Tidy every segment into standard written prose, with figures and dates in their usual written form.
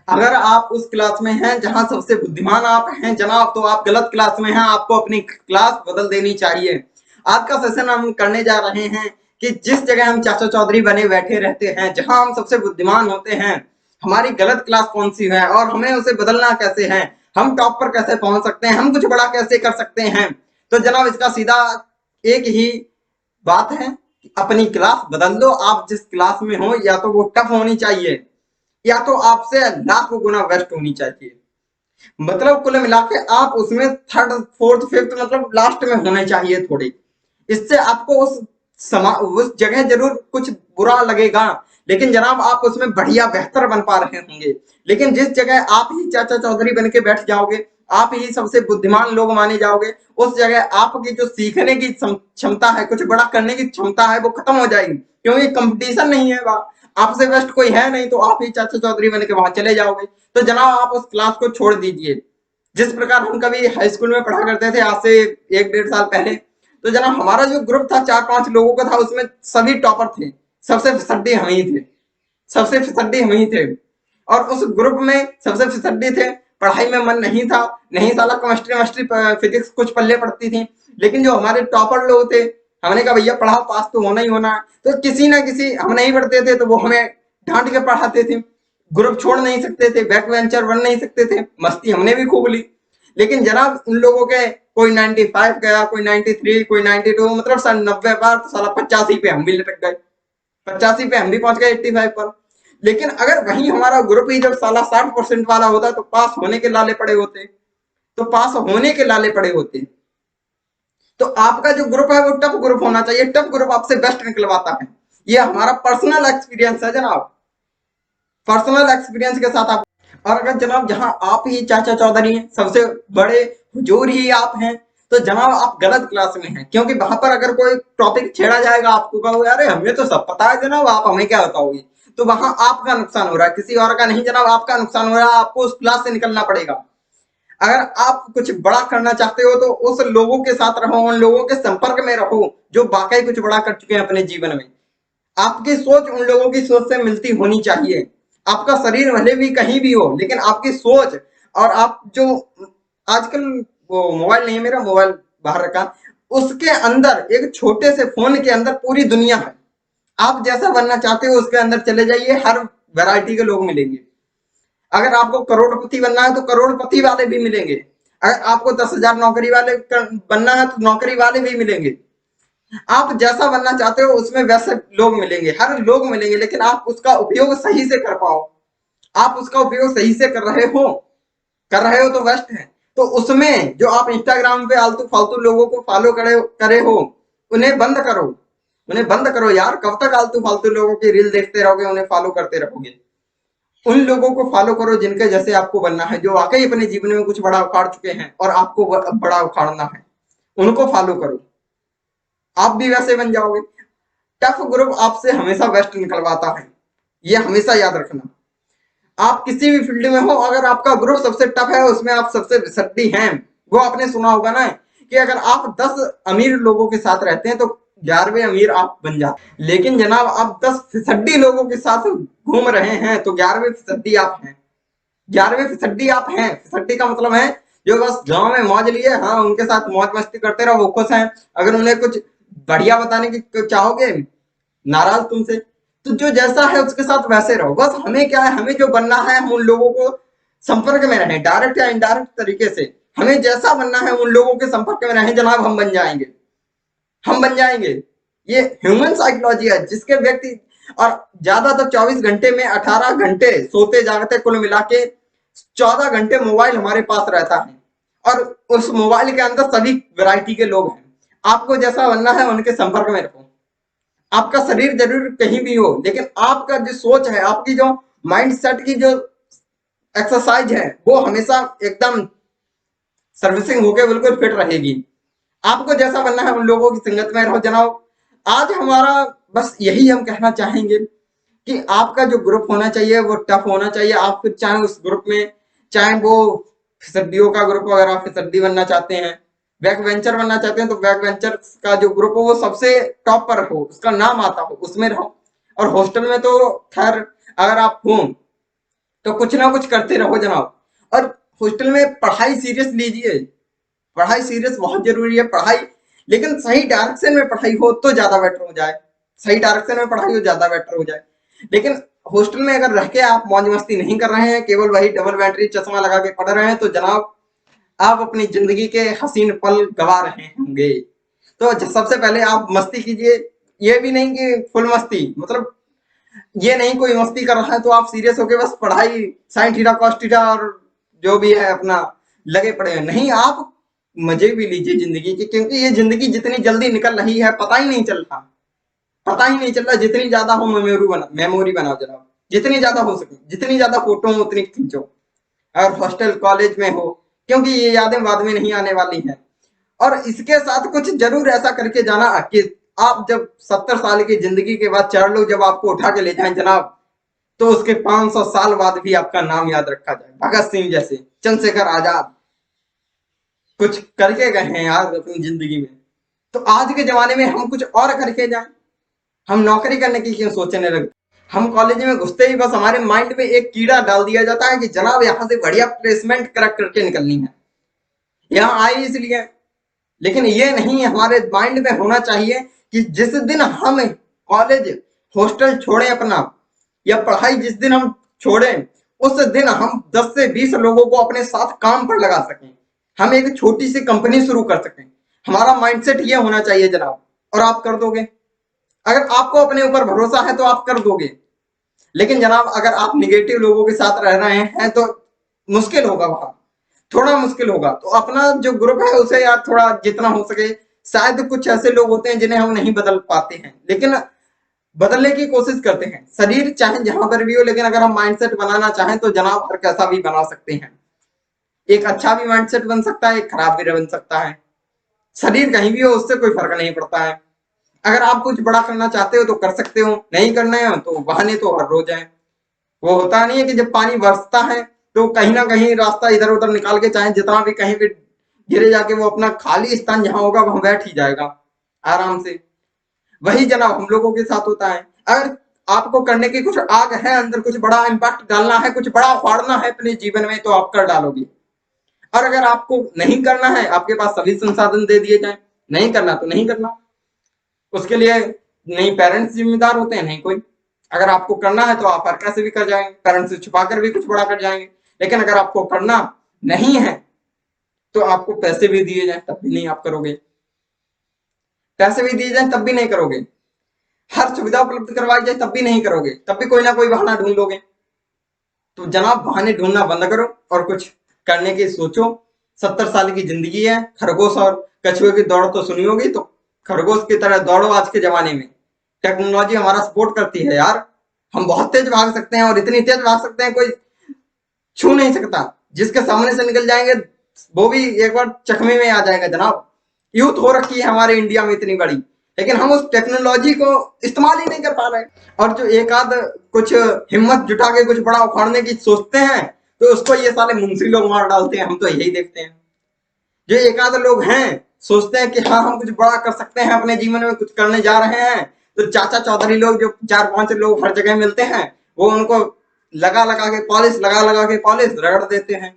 अगर आप उस क्लास में हैं जहां सबसे बुद्धिमान आप हैं जनाब, तो आप गलत क्लास में हैं, आपको अपनी क्लास बदल देनी चाहिए। आज का सेशन हम करने जा रहे हैं कि जिस जगह हम चाचा चौधरी बने बैठे रहते हैं, जहां हम सबसे बुद्धिमान होते हैं, हमारी गलत क्लास कौन सी है और हमें उसे बदलना कैसे है, हम टॉप पर कैसे पहुंच सकते हैं, हम कुछ बड़ा कैसे कर सकते हैं। तो जनाब इसका सीधा एक ही बात है कि अपनी क्लास बदल दो। आप जिस क्लास में हो या तो वो टफ होनी चाहिए या तो आपसे लाखों गुना बेस्ट होनी चाहिए। मतलब कुल मिला के आप उसमें थर्ड फोर्थ फिफ्थ मतलब लास्ट में होने चाहिए थोड़ी। इससे आपको उस जगह जरूर कुछ बुरा लगेगा, लेकिन जनाब आप उसमें बढ़िया बेहतर बन पा रहे होंगे। लेकिन जिस जगह आप ही चाचा चौधरी बन के बैठ जाओगे, आप ही सबसे बुद्धिमान लोग माने जाओगे, उस जगह आपकी जो सीखने की क्षमता है, कुछ बड़ा करने की क्षमता है, वो खत्म हो जाएगी, क्योंकि कंपटीशन नहीं है वहां, आपसे बेस्ट कोई है नहीं, तो आप ही चाचा चौधरी बन के वहां चले जाओगे। तो जनाब आप उस क्लास को छोड़ दीजिए। जिस प्रकार हम कभी हाई स्कूल में पढ़ा करते थे आज से 1-1.5 साल पहले, तो जनाब हमारा जो ग्रुप था 4-5 लोगों का था, उसमें सभी टॉपर थे, सबसे फिसड्डी हम ही थे, सबसे फिसड्डी हम ही थे। और उस ग्रुप में सबसे फिसड्डी थे, पढ़ाई में मन नहीं था, नहीं साला केमिस्ट्री वेमिस्ट्री फिजिक्स कुछ पल्ले पड़ती थी। लेकिन जो हमारे टॉपर लोग थे, हमने कहा भैया पढ़ाओ, पास तो होना ही होना है, तो किसी ना किसी, हम नहीं पढ़ते थे तो वो हमें डांट के पढ़ाते थे। ग्रुप छोड़ नहीं सकते थे, बैक वेंचर बन नहीं सकते थे, मस्ती हमने भी खूब ली। लेकिन जनाब उन लोगों के कोई 95 गया, कोई 93, कोई 92, मतलब सन 90 बार, तो साला 85 पे हम भी लटक गए, 85 पे हम भी पहुंच गए 85 पर। लेकिन अगर वही हमारा ग्रुप ही जब साला 60% वाला होता तो पास होने के लाले पड़े होते, तो पास होने के लाले पड़े होते। तो आपका जो ग्रुप है वो टफ ग्रुप होना चाहिए, टफ ग्रुप आपसे बेस्ट निकलवाता है। ये हमारा पर्सनल एक्सपीरियंस है जनाब, पर्सनल एक्सपीरियंस के साथ आप। और अगर जनाब जहां आप ही चाचा चौधरी हैं, सबसे बड़े हुजूर ही आप हैं, तो जनाब आप गलत क्लास में हैं, क्योंकि वहां पर अगर कोई टॉपिक छेड़ा जाएगा, आपको कहोगे अरे हमें तो सब पता है जनाब, आप हमें क्या बताओगे, तो वहां आपका नुकसान हो रहा है, किसी और का नहीं जनाब, आपका नुकसान हो रहा है, आपको उस क्लास से निकलना पड़ेगा। अगर आप कुछ बड़ा करना चाहते हो तो उस लोगों के साथ रहो, उन लोगों के संपर्क में रहो जो वाकई कुछ बड़ा कर चुके हैं अपने जीवन में। आपकी सोच उन लोगों की सोच से मिलती होनी चाहिए। आपका शरीर भले भी कहीं भी हो, लेकिन आपकी सोच और आप जो आजकल, वो मोबाइल नहीं है मेरा, मोबाइल बाहर रखा, उसके अंदर एक छोटे से फोन के अंदर पूरी दुनिया है। आप जैसा बनना चाहते हो उसके अंदर चले जाइए, हर वैरायटी के लोग मिलेंगे। अगर आपको करोड़पति बनना है तो करोड़पति वाले भी मिलेंगे, अगर आपको 10,000 नौकरी वाले बनना है तो नौकरी वाले भी मिलेंगे। आप जैसा बनना चाहते हो उसमें वैसे लोग मिलेंगे, हर लोग मिलेंगे, लेकिन आप उसका उपयोग सही से कर पाओ। आप उसका उपयोग सही से कर रहे हो तो बेस्ट है। तो उसमें जो आप इंस्टाग्राम पे आलतू फालतू लोगों को फॉलो करे करे हो, उन्हें बंद करो, उन्हें बंद करो यार। कब तक आलतू फालतू लोगों की रील देखते रहोगे, उन्हें फॉलो करते रहोगे। उन लोगों को फॉलो करो जिनके जैसे आपको बनना है, जो वाकई अपने जीवन में कुछ बड़ा उखाड़ चुके हैं और आपको बड़ा उखाड़ना है, उनको फॉलो करो, आप भी वैसे बन जाओगे। टफ ग्रुप आपसे हमेशा बेस्ट निकलवाता है, ये हमेशा याद रखना। आप किसी भी फील्ड में हो, अगर आपका ग्रुप सबसे टफ है, उसमें आप सबसे सट्टी हैं, वो आपने सुना होगा ना कि अगर आप 10 अमीर लोगों के साथ रहते हैं तो 11वें अमीर आप बन जाते, लेकिन जनाब आप 10 फिसड्डी लोगों के साथ घूम रहे हैं तो 11वें फिसड्डी आप हैं। 11वें फिसड्डी आप हैं। फिसड्डी का मतलब है जो बस गांव में मौज लिए, हाँ उनके साथ मौज मस्ती करते रहो, वो खुश हैं। अगर उन्हें कुछ बढ़िया बताने की चाहोगे, नाराज तुमसे, तो जो जैसा है उसके साथ वैसे रहो। बस हमें क्या है, हमें जो बनना है, हम उन लोगों को संपर्क में रहें, डायरेक्ट या इनडायरेक्ट तरीके से। हमें जैसा बनना है उन लोगों के संपर्क में रहें जनाब, हम बन जाएंगे, हम बन जाएंगे। ये ह्यूमन साइकोलॉजी है जिसके व्यक्ति, और ज्यादा तो 24 घंटे में 18 घंटे सोते जागते, कुल मिला के 14 घंटे मोबाइल हमारे पास रहता है, और उस मोबाइल के अंदर सभी वैरायटी के लोग हैं। आपको जैसा बनना है उनके संपर्क में रखो। आपका शरीर जरूर कहीं भी हो, लेकिन आपका जो सोच है, आपकी जो माइंड सेट की जो एक्सरसाइज है, वो हमेशा एकदम सर्विसिंग होके बिल्कुल फिट रहेगी। आपको जैसा बनना है उन लोगों की संगत में रहो जनाब। आज हमारा बस यही हम कहना चाहेंगे कि आपका जो ग्रुप होना चाहिए वो टफ होना चाहिए। आप फिर चाहे उस ग्रुप में, चाहे वो फिसड्डियों का ग्रुप हो, अगर आप फिसड्डी बनना चाहते हैं, बैक वेंचर बनना चाहते हैं, तो बैक वेंचर का जो ग्रुप हो वो सबसे टॉप पर हो, उसका नाम आता हो, उसमें रहो। और हॉस्टल में तो खैर अगर आप हो तो कुछ ना कुछ करते रहो जनाब। और हॉस्टल में पढ़ाई सीरियस लीजिए, पढ़ाई सीरियस बहुत जरूरी है। पढ़ाई लेकिन सही डायरेक्शन में पढ़ाई हो तो ज्यादा बेटर हो जाए, सही डायरेक्शन में पढ़ाई हो ज्यादा बेटर हो जाए। लेकिन हॉस्टल में अगर रह के आप मौज मस्ती नहीं कर रहे हैं, केवल वही डबल बैटरी चश्मा लगा के पढ़ रहे हैं, तो जनाब आप अपनी जिंदगी के हसीन पल गवा रहे होंगे। तो सबसे पहले आप मस्ती कीजिए, ये भी नहीं कि फुल मस्ती, मतलब ये नहीं कोई मस्ती कर रहा है तो आप सीरियस होके बस पढ़ाई साइन थीटा कॉस थीटा और जो भी है अपना लगे पड़े हैं। नहीं, आप मजे भी लीजिए जिंदगी के, क्योंकि ये जिंदगी जितनी जल्दी निकल रही है पता ही नहीं चल रहा, पता ही नहीं चल रहा। जितनी ज्यादा हो मेमोरी बनाओ जनाब, जितनी ज्यादा हो सके, जितनी ज्यादा फोटो हो उतनी खींचो। और हॉस्टल कॉलेज में हो, क्योंकि ये यादें बाद में नहीं आने वाली हैं। और इसके साथ कुछ जरूर ऐसा करके जाना कि आप जब 70 साल की जिंदगी के बाद 4 लोग जब आपको उठा के ले जाएं जनाब, तो उसके 500 साल बाद भी आपका नाम याद रखा जाए। भगत सिंह जैसे, चंद्रशेखर आजाद कुछ करके गए हैं यार अपनी जिंदगी में, तो आज के जमाने में हम कुछ और करके जाएं। हम नौकरी करने की क्यों सोचने लगे? हम कॉलेज में घुसते ही बस हमारे माइंड में एक कीड़ा डाल दिया जाता है कि जनाब यहाँ से बढ़िया प्लेसमेंट क्रैक करके निकलनी है, यहाँ आए इसलिए। लेकिन ये नहीं हमारे माइंड में होना चाहिए कि जिस दिन हम कॉलेज हॉस्टल छोड़े अपना, या पढ़ाई जिस दिन हम छोड़े, उस दिन हम 10 से 20 लोगों को अपने साथ काम पर लगा सकें, हम एक छोटी सी कंपनी शुरू कर सकें। हमारा माइंडसेट ये होना चाहिए जनाब, और आप कर दोगे। अगर आपको अपने ऊपर भरोसा है तो आप कर दोगे। लेकिन जनाब अगर आप निगेटिव लोगों के साथ रह रहे हैं तो मुश्किल होगा, वहां थोड़ा मुश्किल होगा। तो अपना जो ग्रुप है उसे यार थोड़ा जितना हो सके, शायद कुछ ऐसे लोग होते हैं जिन्हें हम नहीं बदल पाते हैं, लेकिन बदलने की कोशिश करते हैं। शरीर चाहे जहां पर भी हो, लेकिन अगर हम माइंडसेट बनाना चाहें तो जनाब हर कैसा भी बना सकते हैं। एक अच्छा भी माइंडसेट बन सकता है, एक खराब भी बन सकता है। शरीर कहीं भी हो उससे कोई फर्क नहीं पड़ता है। अगर आप कुछ बड़ा करना चाहते हो तो कर सकते हो, नहीं करना है तो बहाने तो हर रोज है। वो होता नहीं है कि जब पानी बरसता है तो कहीं ना कहीं रास्ता इधर उधर निकाल के, चाहे जितना भी कहीं पे गिरे जाके वो अपना खाली स्थान जहां होगा वहां बैठ ही जाएगा आराम से। वही जनाब हम लोगों के साथ होता है। अगर आपको करने की कुछ आग है अंदर, कुछ बड़ा इम्पैक्ट डालना है, कुछ बड़ा उखाड़ना है अपने जीवन में, तो आप कर डालोगे। और अगर आपको नहीं करना है, आपके पास सभी संसाधन दे दिए जाए, नहीं करना तो नहीं करना, उसके लिए नहीं पेरेंट्स जिम्मेदार होते हैं नहीं कोई। अगर आपको करना है तो आप हर कैसे भी कर जाएंगे, पेरेंट्स से छुपा कर भी कुछ बड़ा कर जाएंगे। लेकिन अगर आपको करना नहीं है तो आपको पैसे भी दिए जाए तब भी नहीं आप करोगे, पैसे भी दिए जाए तब भी नहीं करोगे, हर सुविधा उपलब्ध करवाई जाए तब भी नहीं करोगे, तब भी कोई ना कोई बहाना ढूंढ लोगे। तो जनाब बहाने ढूंढना बंद करो और कुछ करने की सोचो। 70 साल की जिंदगी है, खरगोश और कछुए की दौड़ तो सुनी होगी, तो खरगोश की तरह दौड़ो। आज के जमाने में टेक्नोलॉजी हमारा सपोर्ट करती है यार, हम बहुत तेज भाग सकते हैं, और इतनी तेज भाग सकते हैं कोई छू नहीं सकता। जिसके सामने से निकल जाएंगे वो भी एक बार चकमे में आ जाएगा जनाब। यूथ हो रखी है हमारे इंडिया में इतनी बड़ी, लेकिन हम उस टेक्नोलॉजी को इस्तेमाल ही नहीं कर पा रहे। और जो एक आध कुछ हिम्मत जुटा के कुछ बड़ा उखाड़ने की सोचते हैं तो उसको ये साले मुंशी लोग मार डालते हैं। हम तो यही देखते हैं, जो एक आध लोग हैं सोचते हैं कि हाँ हम कुछ बड़ा कर सकते हैं अपने जीवन में, कुछ करने जा रहे हैं, तो चाचा चौधरी लोग जो 4-5 लोग हर जगह मिलते हैं वो उनको लगा लगा के पॉलिश रगड़ देते हैं,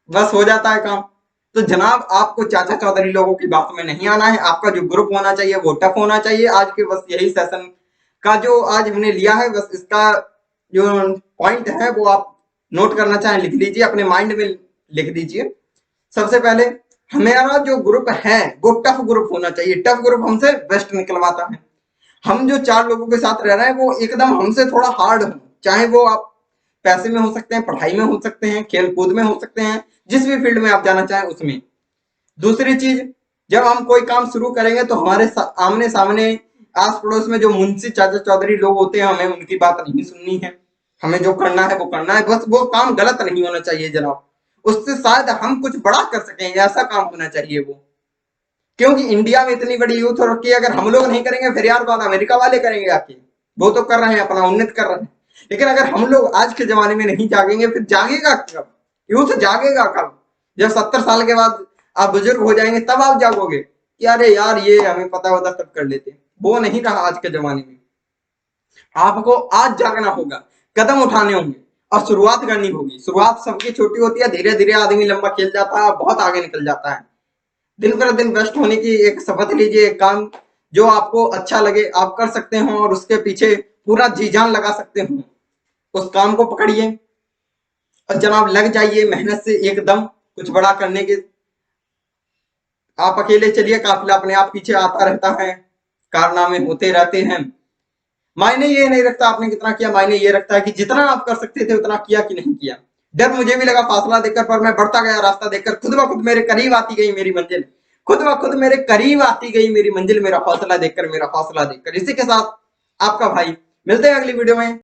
बस हो जाता है काम। तो जनाब आपको चाचा चौधरी लोगों की बात में नहीं आना है। आपका जो ग्रुप होना चाहिए वो टफ होना चाहिए। आज के बस यही सेशन का जो आज हमने लिया है, बस इसका जो पॉइंट है वो आप नोट करना चाहें लिख लीजिए, अपने माइंड में लिख दीजिए। सबसे पहले हमारा जो ग्रुप है वो टफ ग्रुप होना चाहिए। टफ ग्रुप हमसे बेस्ट निकलवाता है। हम जो 4 लोगों के साथ रह रहे हैं वो एकदम हमसे थोड़ा हार्ड हो, चाहे वो आप पैसे में हो सकते हैं, पढ़ाई में हो सकते हैं, खेल कूद में हो सकते हैं, जिस भी फील्ड में आप जाना चाहें उसमें। दूसरी चीज, जब हम कोई काम शुरू करेंगे तो हमारे आमने सामने आस पड़ोस में जो मुंशी चाचा चौधरी लोग होते हैं हमें उनकी बात नहीं सुननी है। हमें जो करना है वो करना है, बस वो काम गलत नहीं होना चाहिए जनाब। उससे शायद हम कुछ बड़ा कर सकें, ऐसा काम होना चाहिए वो। क्योंकि इंडिया में इतनी बड़ी यूथ हो रखी है, अगर हम लोग नहीं करेंगे फिर यार बात अमेरिका वाले करेंगे आके। वो तो कर रहे हैं, अपना उन्नत कर रहे हैं। लेकिन अगर हम लोग आज के जमाने में नहीं जागेंगे फिर जागेगा कब? यूथ जागेगा कब? जब 70 साल के बाद आप बुजुर्ग हो जाएंगे तब आप जागोगे कि अरे यार ये हमें पता होता तब कर लेते। वो नहीं रहा आज के जमाने में। आपको आज जागना होगा, कदम उठाने होंगे, और शुरुआत करनी होगी। शुरुआत सबकी छोटी होती है, धीरे धीरे आदमी लंबा खेल जाता है, बहुत आगे निकल जाता है। दिन पर दिन बेस्ट होने की एक शपथ लीजिए, एक काम जो आपको अच्छा लगे आप कर सकते हो और उसके पीछे पूरा जी जान लगा सकते हो, उस काम को पकड़िए और जनाब लग जाइए मेहनत से एकदम कुछ बड़ा करने के। आप अकेले चलिए, काफिला अपने आप पीछे आता रहता है, कारनामे होते रहते हैं। मायने ये नहीं रखता आपने कितना किया, मायने ये रखता है कि जितना आप कर सकते थे उतना किया कि नहीं किया। डर मुझे भी लगा फासला देखकर, पर मैं बढ़ता गया रास्ता देखकर, खुद ब खुद मेरे करीब आती गई मेरी मंजिल, खुद ब खुद मेरे करीब आती गई मेरी मंजिल, मेरा हौसला देखकर, मेरा हौसला देखकर। इसी के साथ आपका भाई, मिलते हैं अगली वीडियो में।